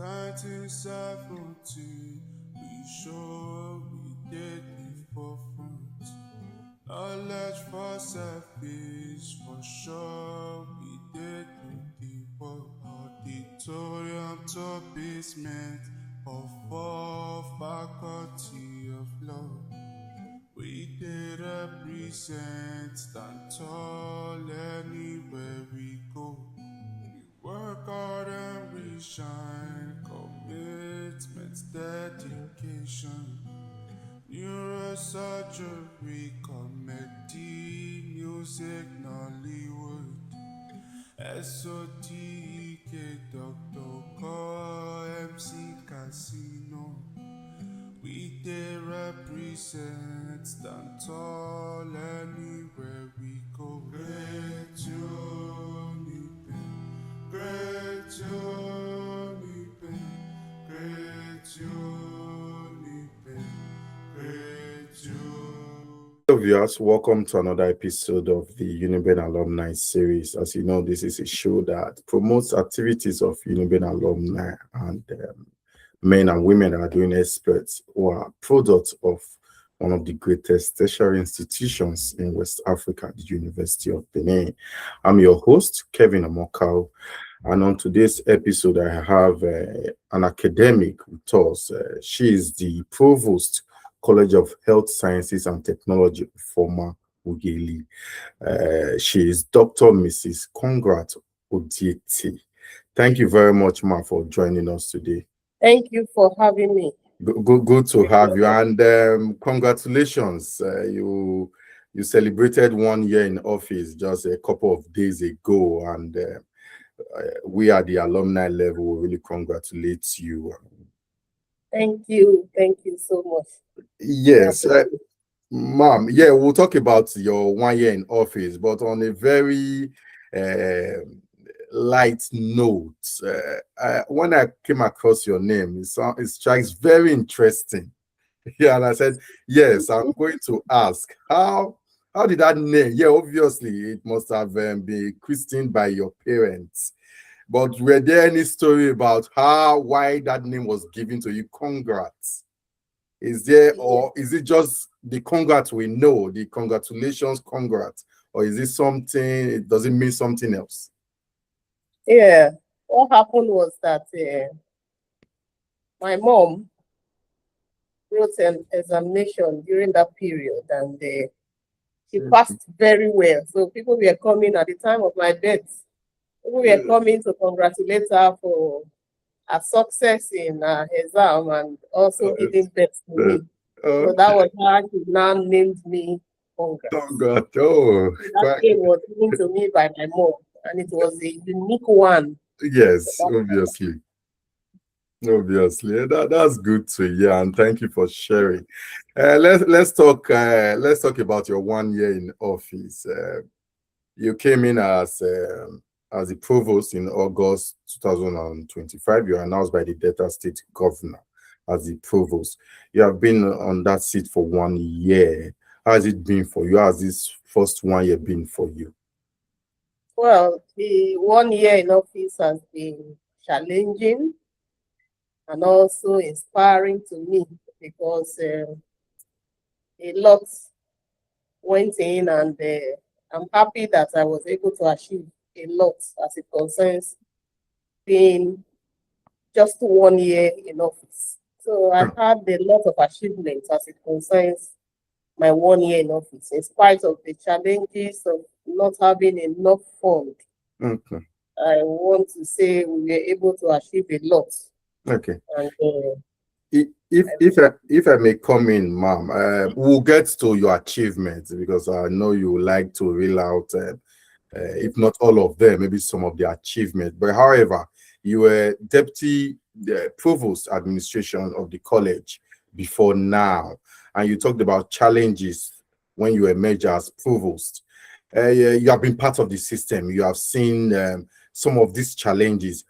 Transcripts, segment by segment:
1970, we sure we did the forefront. Knowledge for selfish, for sure we did the work. Auditorium to basement of all faculty of law. We did represent, stand tall anywhere we go. Work hard and we shine, commitment, dedication. Neurosurgery, comedy, music, Nollywood. SOTK, Dr. Call, MC Casino. We did represent, stand tall anywhere we go. Great UNIBEN, great UNIBEN, great UNIBEN, great UNIBEN. Viewers, welcome to another episode of the UNIBEN Alumni Series. As you know, this is a show that promotes activities of UNIBEN alumni and men and women that are doing experts who are products of one of the greatest tertiary institutions in West Africa, the University of Benin. I'm your host, Kevin Amokau, and on today's episode, I have an academic with us. She is the Provost, College of Health Sciences and Technology, Ofuoma-Ughelli. She is Dr. Mrs. Congrat Odiete. Thank you very much, Ma, for joining us today. Thank you for having me. Good to have you, and congratulations. You celebrated 1 year in office just a couple of days ago, and we at the alumni level really congratulate you. Thank you so much. Yes, ma'am. Yeah, we'll talk about your 1 year in office, but on a very light note. When I came across your name, it strikes very interesting. Yeah, and I said, yes, I'm going to ask how did that name? Yeah, obviously it must have been christened by your parents. But were there any story about why that name was given to you? Congrats. Is there, or is it just the congrats we know, the congratulations, congrats, or is it something? Does it mean something else? Yeah, what happened was that my mom wrote an examination during that period, and she passed very well. So people were coming at the time of my death. People were coming to congratulate her for her success in her exam and also giving birth to me. So that was how she now named me Congrats. Congrats. That name was given to me by my mom, and it was a unique one. Yes, obviously. That's good to hear, and thank you for sharing. Let's talk about your 1 year in office. You came in as the provost in August 2025. You were announced by the Delta State governor as the provost. You have been on that seat for 1 year. How has it been for you? How has this first 1 year been for you? Well, the 1 year in office has been challenging and also inspiring to me because a lot went in, and I'm happy that I was able to achieve a lot as it concerns being just 1 year in office. So I've had a lot of achievements as it concerns my 1 year in office, in spite of the challenges of not having enough fund. Okay. I want to say we were able to achieve a lot. Okay. And if I may come in, ma'am, we'll get to your achievements because I know you like to reel out, if not all of them, maybe some of the achievements. But however, you were deputy provost administration of the college before now, and you talked about challenges when you emerged as provost. You have been part of the system. You have seen some of these challenges.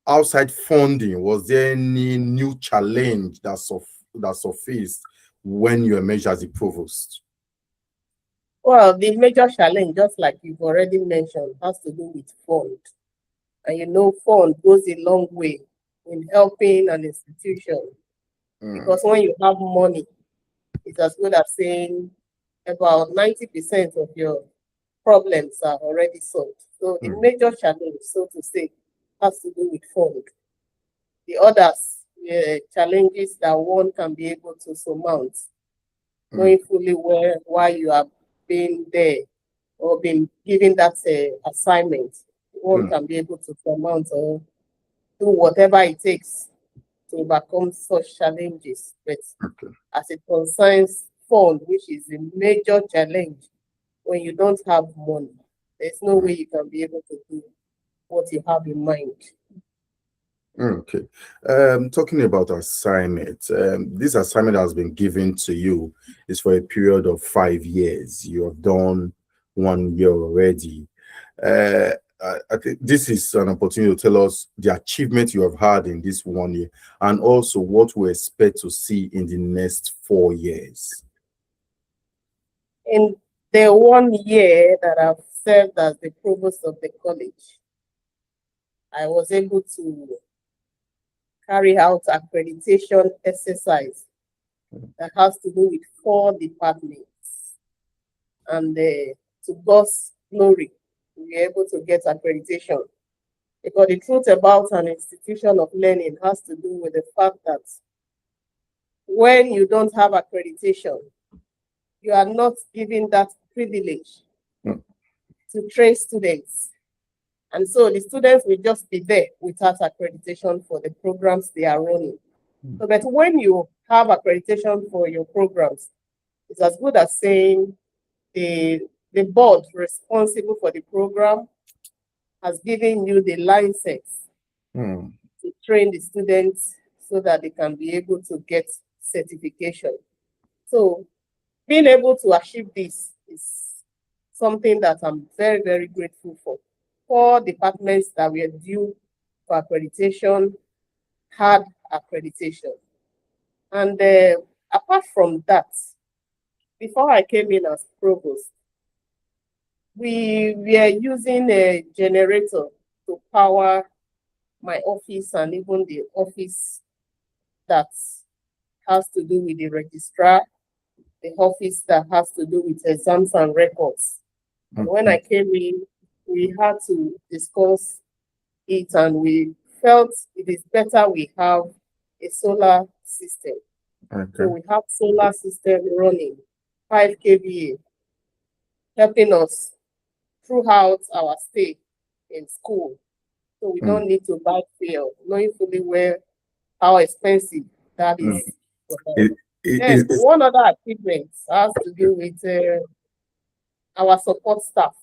Outside funding, was there any new challenge that surfaced when you emerged as the provost? Well, the major challenge, just like you've already mentioned, has to do with fund. And fund goes a long way in helping an institution. Because when you have money, it's as good as saying about 90% of your problems are already solved. So the major challenge, so to say, has to do with fund. The others, challenges that one can be able to surmount, knowing fully well why you have been there or been given that assignment, one can be able to surmount or do whatever it takes to overcome such challenges. But as it concerns fund, which is a major challenge, when you don't have money, there's no way you can be able to do what you have in mind. Okay. Talking about assignment, this assignment has been given to you is for a period of 5 years. You have done 1 year already. I think this is an opportunity to tell us the achievement you have had in this 1 year and also what we expect to see in the next 4 years. In the 1 year that I've served as the provost of the college, I was able to carry out accreditation exercise that has to do with 4 departments. And to God's glory, we were able to get accreditation. Because the truth about an institution of learning has to do with the fact that when you don't have accreditation, you are not given that privilege to train students. And so the students will just be there without accreditation for the programs they are running. So, but when you have accreditation for your programs, it's as good as saying the board responsible for the program has given you the license to train the students so that they can be able to get certification. So being able to achieve this is something that I'm very, very grateful for. 4 departments that were due for accreditation had accreditation. And apart from that, before I came in as provost, we were using a generator to power my office and even the office that has to do with the registrar, the office that has to do with exams and records. And when I came in, we had to discuss it and we felt it is better we have a solar system. So we have solar system running, 5 kVA, helping us throughout our stay in school. So we don't need to buy fuel, knowing fully well how expensive that is. Then one other achievement has to do with our support staff.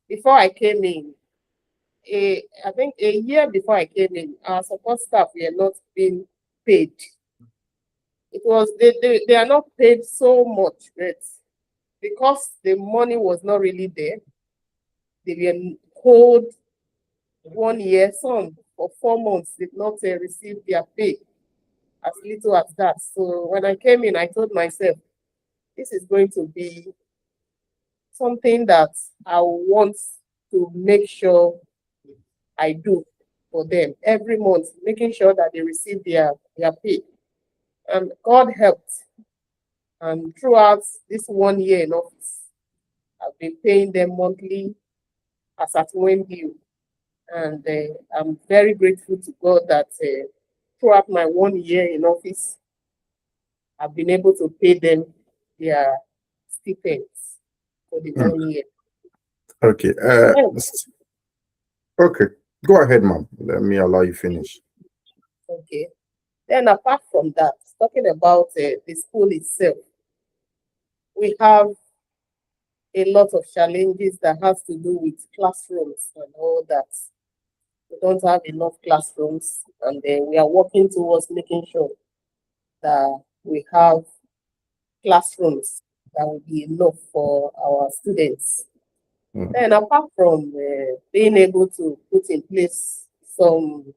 Before I came in, I think a year before I came in, our support staff were not being paid. It was they are not paid so much, but because the money was not really there, they were hold 1 year, some for 4 months did not receive their pay, as little as that. So when I came in, I told myself, this is going to be something that I want to make sure I do for them every month, making sure that they receive their pay. And God helped. And throughout this 1 year in office, I've been paying them monthly as at when due. And I'm very grateful to God that throughout my 1 year in office, I've been able to pay them their stipends for the 1 year. Okay. Okay. Go ahead, ma'am. Let me allow you finish. Okay. Then apart from that, talking about the school itself, we have a lot of challenges that has to do with classrooms and all that. We don't have enough classrooms, and we are working towards making sure that we have classrooms that will be enough for our students. Then apart from being able to put in place some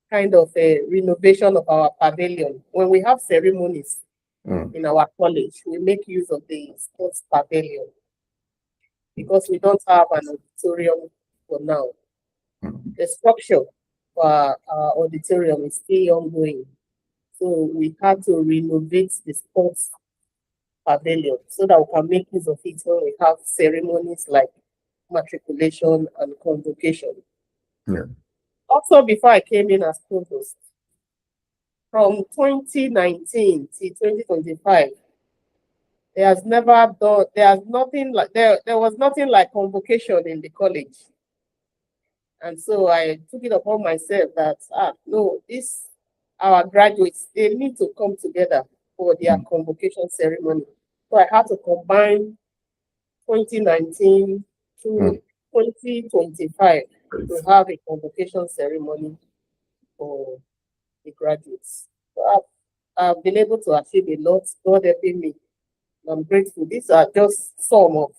kind of a renovation of our pavilion, when we have ceremonies in our college, we make use of the sports pavilion because we don't have an auditorium for now. The structure our auditorium is still ongoing. So we had to renovate the sports pavilion so that we can make use of it when we have ceremonies like matriculation and convocation. Yeah. Also, before I came in as provost, from 2019 to 2025, there was nothing like convocation in the college. And so I took it upon myself that, no, our graduates, they need to come together for their convocation ceremony. So I had to combine 2019 to 2025 to have a convocation ceremony for the graduates. So I've been able to achieve a lot, God helping me. I'm grateful. These are just some of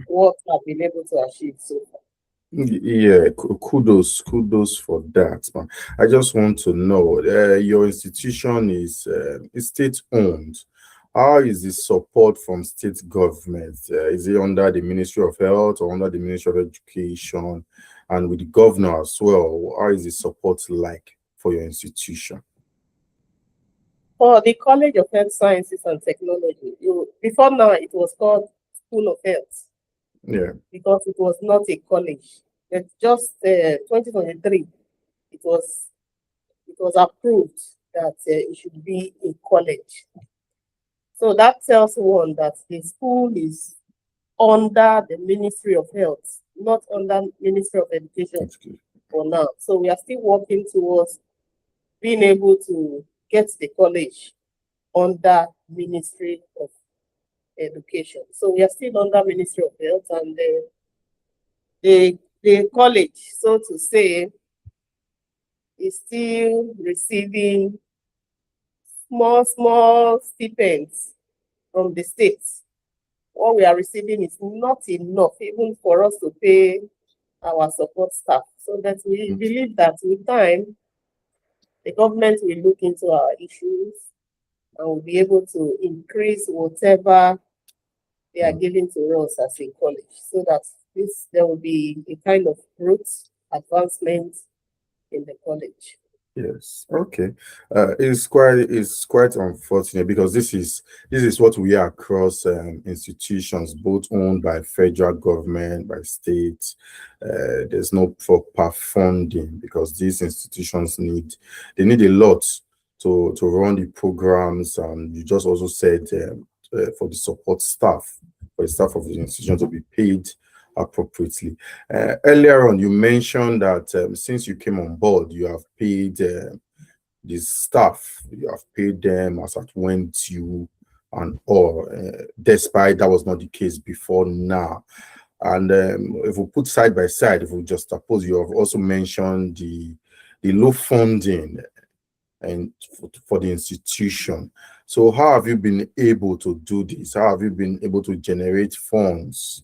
what I've been able to achieve so far. Yeah, kudos for that, man. I just want to know, your institution is state-owned. How is the support from state government? Is it under the Ministry of Health or under the Ministry of Education? And with the governor as well, how is the support like for your institution? For the College of Health Sciences and Technology, before now it was called School of Health. Yeah. Because it was not a college. It's just 2023, it was approved that it should be a college. So that tells one that the school is under the Ministry of Health, not under Ministry of Education for now. So we are still working towards being able to get the college under Ministry of Education. So we are still under Ministry of Health, and the college, so to say, is still receiving small stipends from the states. What we are receiving is not enough even for us to pay our support staff. So that we believe that with time, the government will look into our issues and will be able to increase whatever they are giving to us as a college, so that there will be a kind of growth advancement in the college. Yes. Okay. It's quite unfortunate because this is what we are across institutions, both owned by federal government, by states. There's no proper funding because these institutions need a lot to run the programs. And you just also said for the support staff, for the staff of the institution to be paid appropriately. Earlier on, you mentioned that since you came on board, you have paid the staff, you have paid them as at when due and all, despite that was not the case before now. And if we put side by side, if we just suppose, you have also mentioned the low funding and for the institution. So how have you been able to do this? How have you been able to generate funds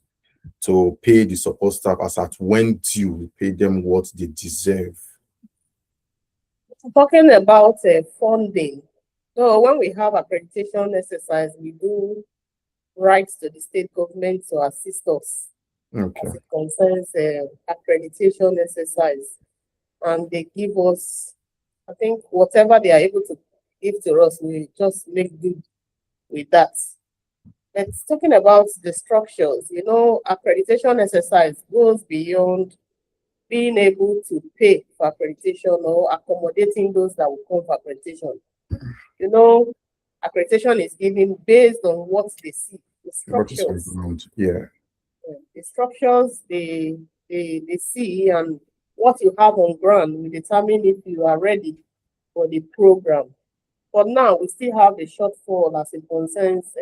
to pay the support staff as at when due, pay them what they deserve? Talking about funding, so when we have accreditation exercise, we do write to the state government to assist us. Okay. As it concerns accreditation exercise, and they give us, I think, whatever they are able to give to us, we just make do with that. But talking about the structures, accreditation exercise goes beyond being able to pay for accreditation or accommodating those that will come for accreditation. Accreditation is given based on what they see, the structures. Yeah. The structures they see and what you have on ground will determine if you are ready for the program. But now we still have the shortfall as it concerns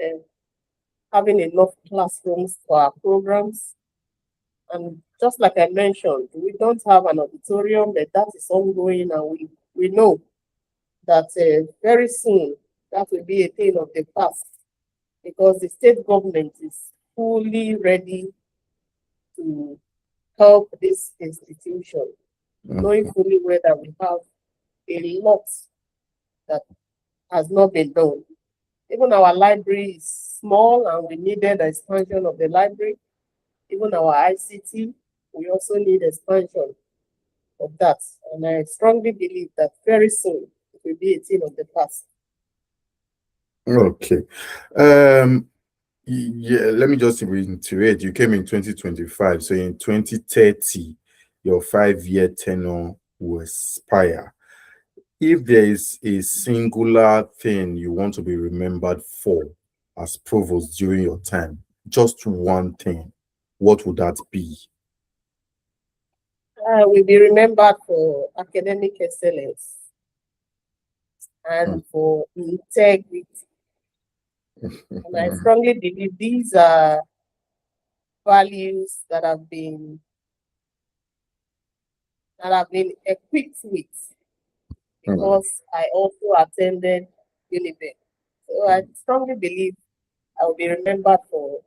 having enough classrooms for our programs. And just like I mentioned, we don't have an auditorium, but that is ongoing, and we know that very soon that will be a thing of the past, because the state government is fully ready to help this institution, knowing fully well that we have a lot that has not been done. Even our library is small and we needed expansion of the library. Even our ICT, we also need expansion. of that. And I strongly believe that very soon it will be a thing of the past. Okay. Yeah, let me just reiterate. You came in 2025, so in 2030, your 5-year tenure will expire. If there is a singular thing you want to be remembered for as provost during your time, just one thing, what would that be? I will be remembered for academic excellence and for integrity. And I strongly believe these are values that have been equipped with, because I also attended UNIBEN. So I strongly believe I will be remembered for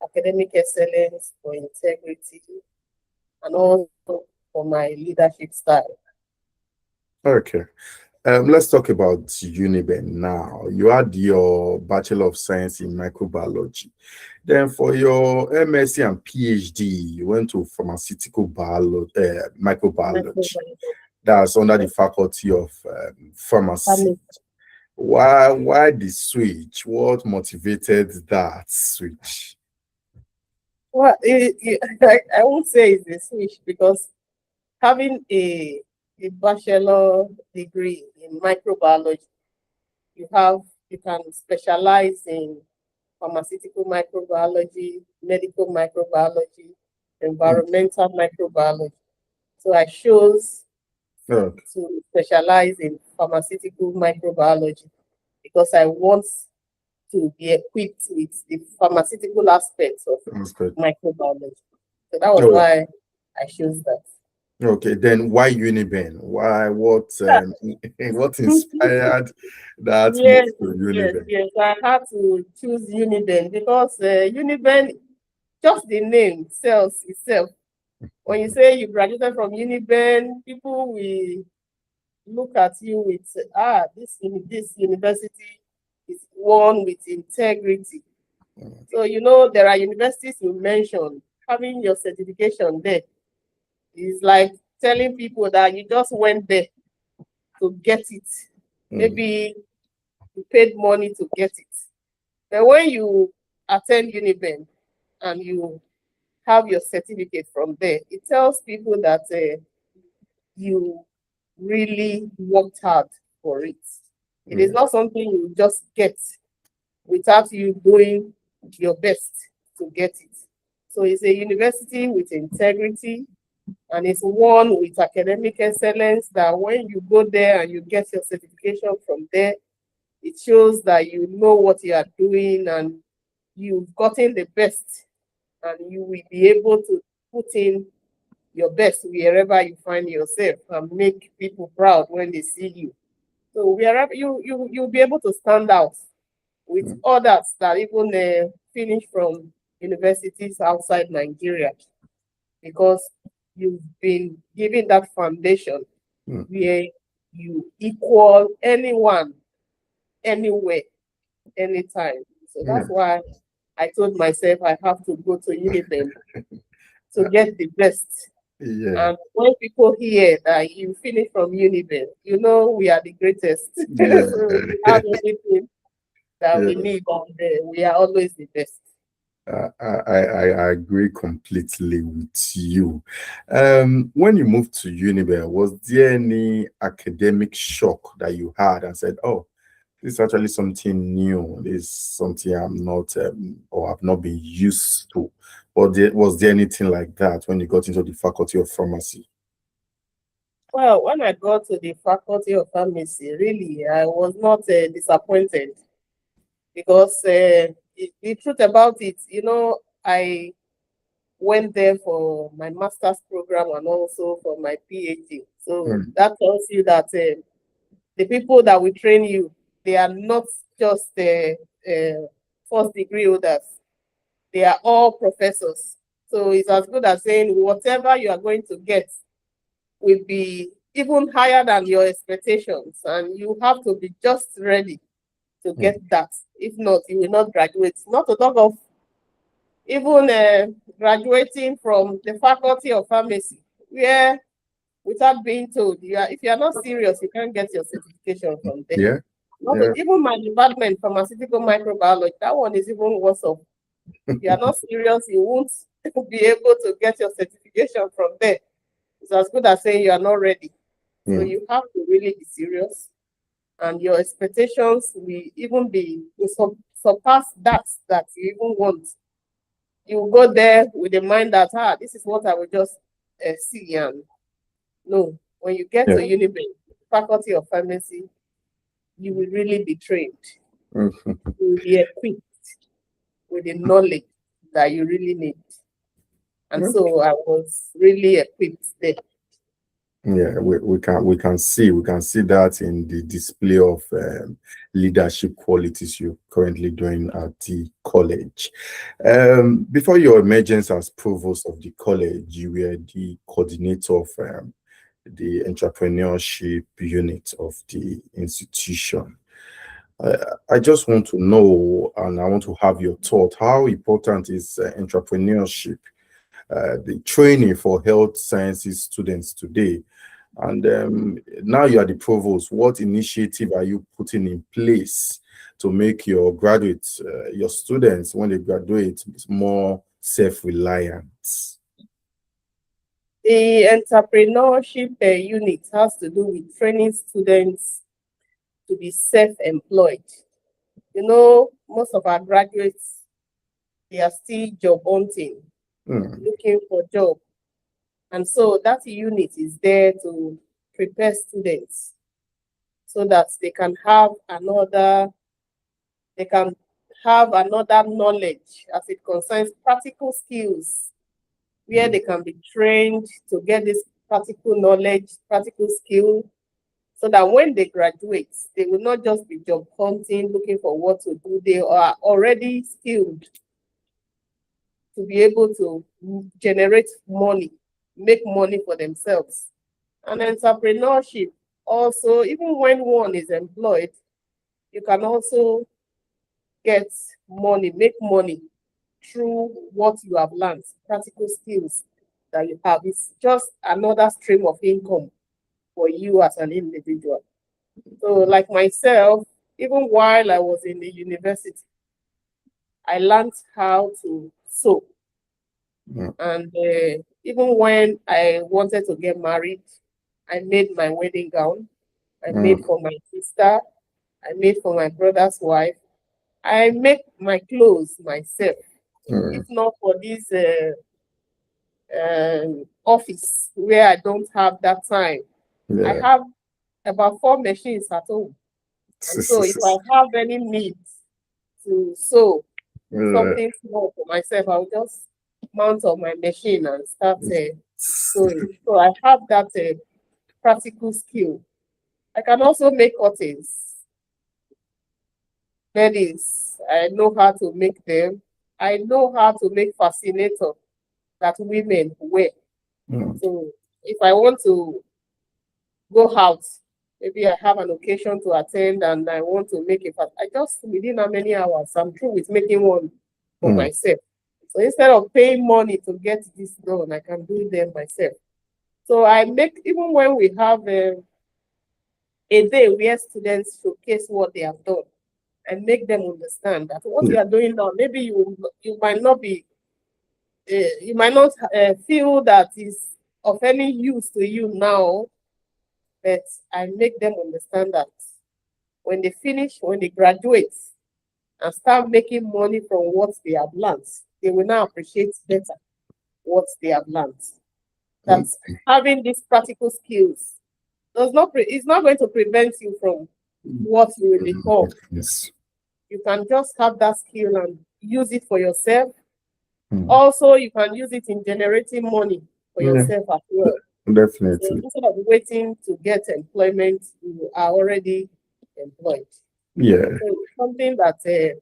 academic excellence, for integrity, and also for my leadership style. Okay. Let's talk about UNIBEN now. You had your Bachelor of Science in Microbiology. Then for your MSc and PhD, you went to pharmaceutical microbiology. That's under the Faculty of Pharmacy. Why the switch? What motivated that switch? Well, I won't say it's a switch, because having a bachelor degree in microbiology, you can specialize in pharmaceutical microbiology, medical microbiology, environmental microbiology. So I chose to specialize in pharmaceutical microbiology because I want to be equipped with the pharmaceutical aspects of microbiology. So that was why I chose that. Okay, then why UNIBEN? What inspired that move to UNIBEN? Yes, I had to choose UNIBEN because UNIBEN, just the name sells itself. When you say you graduated from UNIBEN, people will look at you with, this university is one with integrity. So, there are universities you mentioned, having your certification there is like telling people that you just went there to get it. Maybe you paid money to get it. But when you attend UNIBEN and you have your certificate from there, it tells people that you really worked hard for it. It is not something you just get without you doing your best to get it. So it's a university with integrity, and it's one with academic excellence that when you go there and you get your certification from there, it shows that you know what you are doing and you've gotten the best, and you will be able to put in your best wherever you find yourself and make people proud when they see you. So wherever you'll be able to stand out with others that even finish from universities outside Nigeria, because you've been given that foundation where you equal anyone, anywhere, anytime. So that's why I told myself I have to go to UNIBEN to get the best. And when people hear that you finish from UNIBEN, we are the greatest. So we have everything that we need, and we are always the best. I agree completely with you. When you moved to UNIBEN, was there any academic shock that you had and said, "Oh, this is actually something new. This is something I'm not or I've not been used to"? Or was there anything like that when you got into the Faculty of Pharmacy? Well, when I got to the Faculty of Pharmacy, really, I was not disappointed, because the truth about it, I went there for my master's program and also for my PhD. So that tells you that the people that will train you, they are not just first degree holders. They are all professors. So it's as good as saying whatever you are going to get will be even higher than your expectations, and you have to be just ready to get that. If not, you will not graduate. Not to talk of even graduating from the Faculty of Pharmacy, where without being told. If you are not serious, you can't get your certification from there. Yeah. Yeah. Even my department, pharmaceutical microbiology, that one is even worse off. If you are not serious, you won't be able to get your certification from there. It's as good as saying you are not ready. So you have to really be serious, and your expectations will even surpass that you even want. You go there with the mind that this is what I will just see, and no. When you get to UNIBEN, Faculty of Pharmacy, you will really be trained. You will be equipped with the knowledge that you really need. And so I was really equipped there. Yeah, we can see that in the display of leadership qualities you're currently doing at the college. Before your emergence as provost of the college, you were the coordinator of the entrepreneurship unit of the institution. I just want to know, and I want to have your thought, how important is entrepreneurship, the training for health sciences students today? And now you are the provost. What initiative are you putting in place to make your graduates, your students, when they graduate, more self-reliant? The entrepreneurship unit has to do with training students to be self-employed. You know, most of our graduates, they are still job hunting, looking for job. And so that unit is there to prepare students so that they can have another knowledge as it concerns practical skills, where they can be trained to get this practical knowledge, practical skill, so that when they graduate, they will not just be job hunting, looking for what to do. They are already skilled to be able to generate money, make money for themselves. And entrepreneurship also, even when one is employed, you can also get money, make money through what you have learned, practical skills that you have. It's just another stream of income for you as an individual. So like myself, even while I was in the university, I learned how to sew. And even when I wanted to get married, I made my wedding gown. I made for my sister. I made for my brother's wife. I make my clothes myself. If not for this office where I don't have that time. I have about 4 machines at home. And so if I have any need to sew something small for myself, I'll just mount on my machine and start sewing. So I have that practical skill. I can also make curtains. Ladies, I know how to make them. I know how to make fascinator that women wear. So if I want to go out, maybe I have an occasion to attend and I want to make I just, within how many hours, I'm through with making one for myself. So instead of paying money to get this done, I can do them myself. So I make, even when we have a day where students showcase what they have done, and make them understand that what you are doing now, maybe you might not be, you might not feel that is of any use to you now, but I make them understand that when they finish, when they graduate and start making money from what they have learned, they will now appreciate better what they have learned. That's having these practical skills it's not going to prevent you from what you will become. Yes. You can just have that skill and use it for yourself. Also, you can use it in generating money for yourself as well. Definitely. So instead of waiting to get employment, you are already employed. Yeah. So it's something that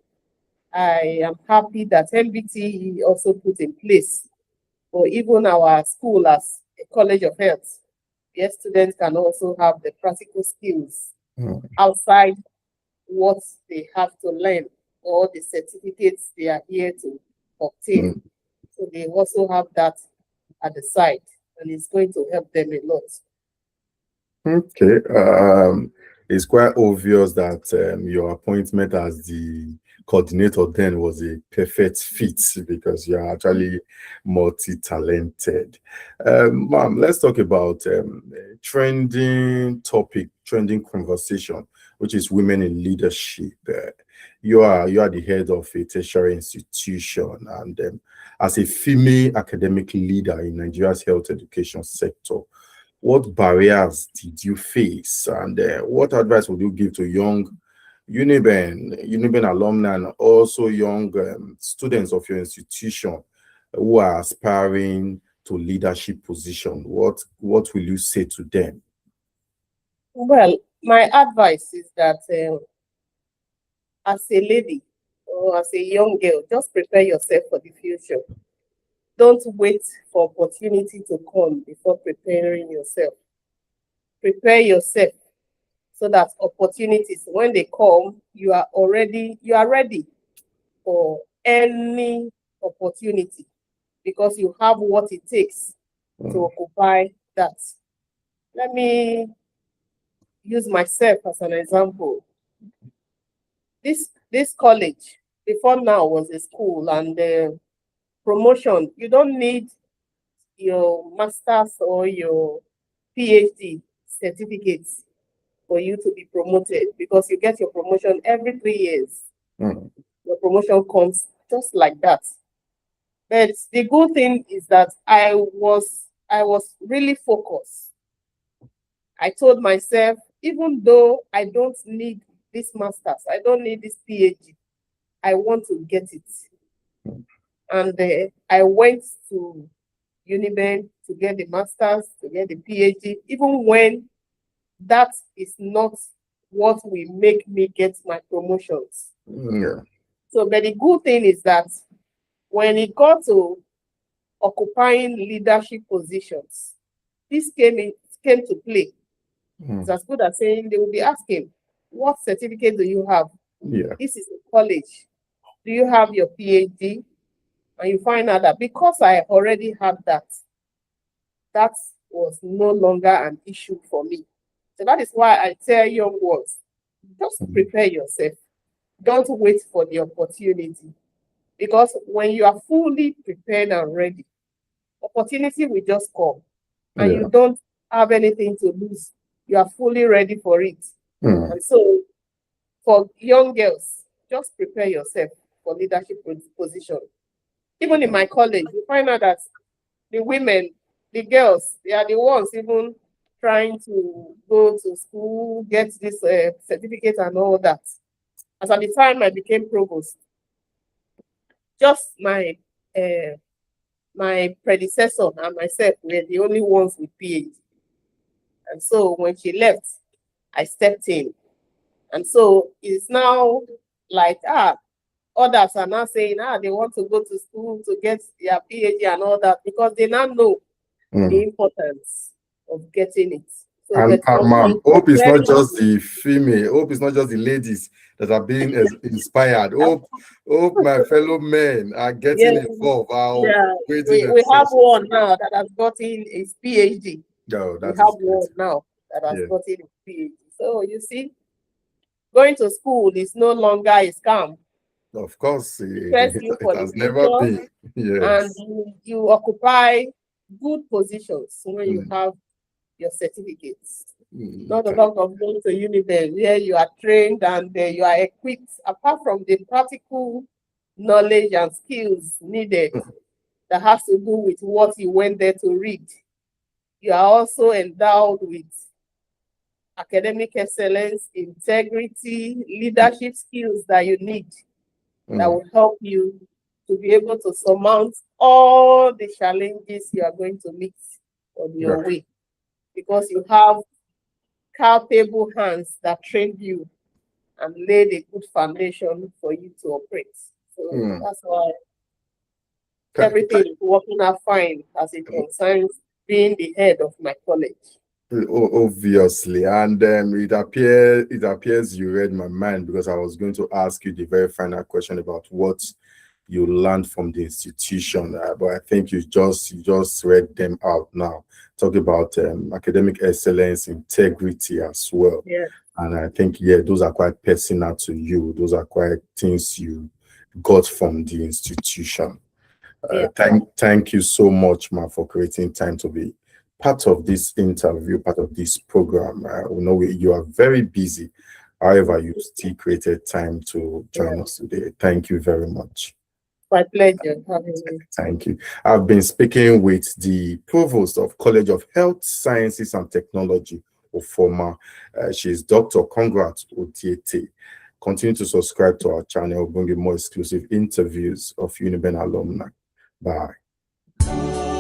I am happy that MBT also put in place for even our school as a college of health. Yes, students can also have the practical skills outside what they have to learn or the certificates they are here to obtain. So they also have that at the side, and it's going to help them a lot. Okay. It's quite obvious that your appointment as the coordinator then was a perfect fit because you're actually multi-talented. Ma'am, let's talk about trending topic, trending conversation, which is women in leadership. You are the head of a tertiary institution, and as a female academic leader in Nigeria's health education sector, what barriers did you face, and what advice would you give to young UNIBEN alumni, and also young students of your institution who are aspiring to leadership position? What will you say to them? Well, my advice is that as a lady or as a young girl, just prepare yourself for the future. Don't wait for opportunity to come before preparing yourself. Prepare yourself so that opportunities, when they come, you are ready for any opportunity because you have what it takes to occupy that. Let me use myself as an example. This college before now was a school, and promotion, you don't need your master's or your PhD certificates for you to be promoted because you get your promotion every 3 years. Your promotion comes just like that. But the good thing is that I was really focused. I told myself, even though I don't need this master's, I don't need this PhD, I want to get it. And I went to UNIBEN to get the master's, to get the PhD, even when that is not what will make me get my promotions. Yeah. So, but the good thing is that when it got to occupying leadership positions, this came to play. It's as good as saying they will be asking, what certificate do you have? Yeah. This is a college. Do you have your PhD? And you find out that because I already had that, that was no longer an issue for me. So that is why I tell young ones, just prepare yourself. Don't wait for the opportunity. Because when you are fully prepared and ready, opportunity will just come. And you don't have anything to lose. You are fully ready for it. And so for young girls, just prepare yourself for leadership position. Even in my college, you find out that the women, the girls, they are the ones even trying to go to school, get this certificate and all that. As at the time I became provost, just my predecessor and myself were the only ones with PhD. And so when she left, I stepped in. And so it's now like, others are now saying, they want to go to school to get their PhD and all that because they now know the importance of getting it. So And ma'am, hope it's not just the female, hope it's not just the ladies that are being inspired. Hope my fellow men are getting involved. We have one now that has gotten his PhD. No, we have one now that has gotten his PhD. So you see, going to school is no longer a scam. Of course, it has never been. Yes. And you occupy good positions when you have your certificates. Not about going to UNIBEN where you are trained and you are equipped, apart from the practical knowledge and skills needed that has to do with what you went there to read. You are also endowed with academic excellence, integrity, leadership skills that you need that will help you to be able to surmount all the challenges you are going to meet on your way, because you have capable hands that trained you and laid a good foundation for you to operate. So that's why everything is working out fine as it concerns being the head of my college. Obviously, and it appears you read my mind, because I was going to ask you the very final question about what you learned from the institution. But I think you just read them out now. Talk about academic excellence, integrity as well. Yeah. And I think, yeah, those are quite personal to you. Those are quite things you got from the institution. Yeah. Thank you so much, Ma, for creating time to be part of this interview, part of this program. We know you are very busy. However, you still created time to join us today. Thank you very much. My pleasure having me. Thank you. I've been speaking with the Provost of College of Health Sciences and Technology, Ofuoma. She's Dr. Congrat Odiete. Continue to subscribe to our channel. We'll bring you more exclusive interviews of UNIBEN alumni. Bye.